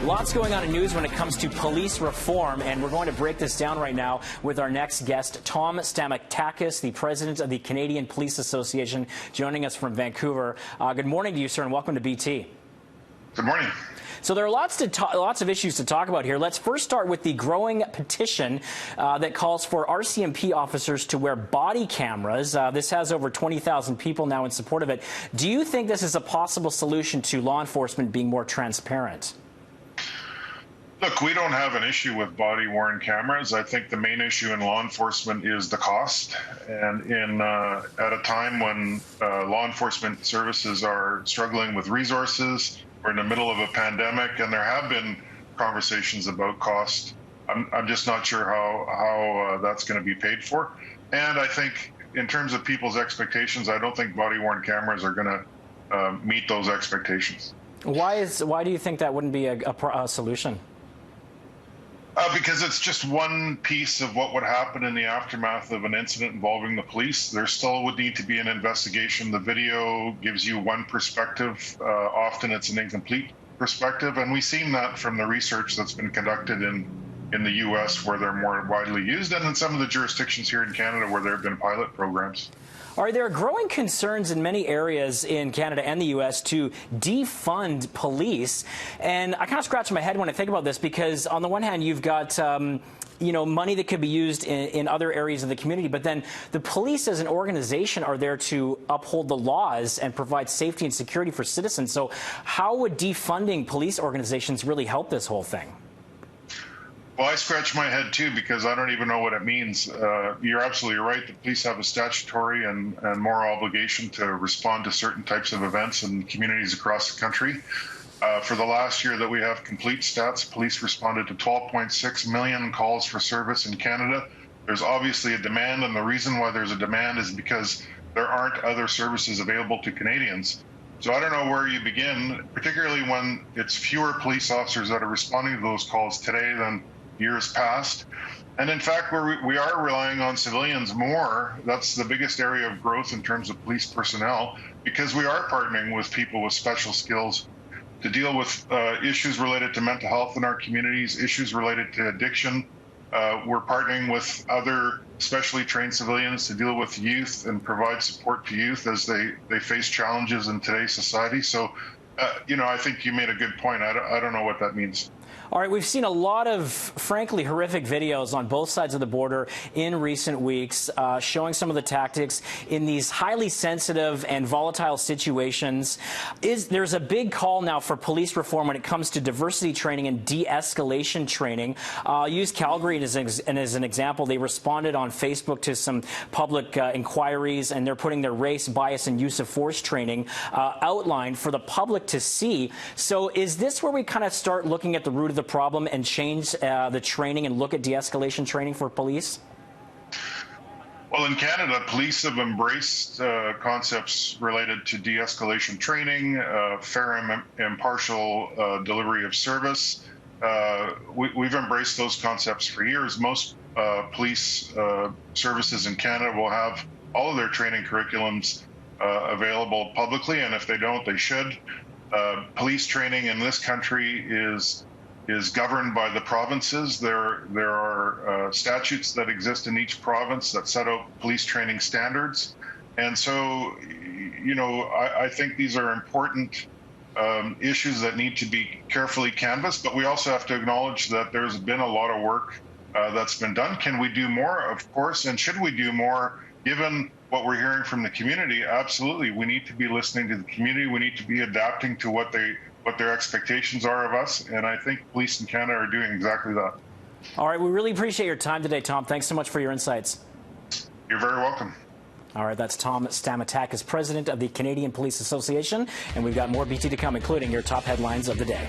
Lots going on in news when it comes to police reform, and we're going to break this down right now with our next guest, Tom Stamatakis, the president of the Canadian Police Association, joining us from Vancouver. Good morning to you, sir, and welcome to BT. Good morning. So there are lots of issues to talk about here. Let's first start with the growing petition that calls for RCMP officers to wear body cameras. This has over 20,000 people now in support of it. Do you think this is a possible solution to law enforcement being more transparent? Look, we don't have an issue with body-worn cameras. I think the main issue in law enforcement is the cost. And at a time when law enforcement services are struggling with resources, we're in the middle of a pandemic, and there have been conversations about cost. I'm just not sure how that's going to be paid for. And I think in terms of people's expectations, I don't think body-worn cameras are going to meet those expectations. Why do you think that wouldn't be a solution? Because it's just one piece of what would happen in the aftermath of an incident involving the police. There still would need to be an investigation. The video gives you one perspective. Often it's an incomplete perspective. And we've seen that from the research that's been conducted in the U.S., where they're more widely used, and in some of the jurisdictions here in Canada where there have been pilot programs. Are there growing concerns in many areas in Canada and the U.S. to defund police? And I kind of scratch my head when I think about this, because on the one hand, you've got money that could be used in other areas of the community, but then the police as an organization are there to uphold the laws and provide safety and security for citizens. So how would defunding police organizations really help this whole thing? Well, I scratch my head, too, because I don't even know what it means. You're absolutely right. The police have a statutory and moral obligation to respond to certain types of events in communities across the country. For the last year that we have complete stats, police responded to 12.6 million calls for service in Canada. There's obviously a demand, and the reason why there's a demand is because there aren't other services available to Canadians. So I don't know where you begin, particularly when it's fewer police officers that are responding to those calls today than years past. And in fact, we are relying on civilians more. That's the biggest area of growth in terms of police personnel, because we are partnering with people with special skills to deal with issues related to mental health in our communities, issues related to addiction. We're partnering with other specially trained civilians to deal with youth and provide support to youth as they face challenges in today's society. So, I think you made a good point. I don't know what that means. All right, we've seen a lot of, frankly, horrific videos on both sides of the border in recent weeks showing some of the tactics in these highly sensitive and volatile situations. There's a big call now for police reform when it comes to diversity training and de-escalation training. I'll use Calgary as an example. They responded on Facebook to some public inquiries, and they're putting their race, bias, and use of force training outline for the public to see. So is this where we kind of start looking at the root of the problem and change the training and look at de-escalation training for police? Well, in Canada, police have embraced concepts related to de-escalation training, fair and impartial delivery of service. We've embraced those concepts for years. Most police services in Canada will have all of their training curriculums available publicly, and if they don't, they should. Police training in this country is governed by the provinces. There are statutes that exist in each province that set out police training standards. And so, I think these are important issues that need to be carefully canvassed, but we also have to acknowledge that there's been a lot of work that's been done. Can we do more? Of course. And should we do more, given what we're hearing from the community? Absolutely. We need to be listening to the community. We need to be adapting to what their expectations are of us, and I think police in Canada are doing exactly that. All right, we really appreciate your time today, Tom. Thanks so much for your insights. You're very welcome. All right, that's Tom Stamatakis, president of the Canadian Police Association, and we've got more BT to come, including your top headlines of the day.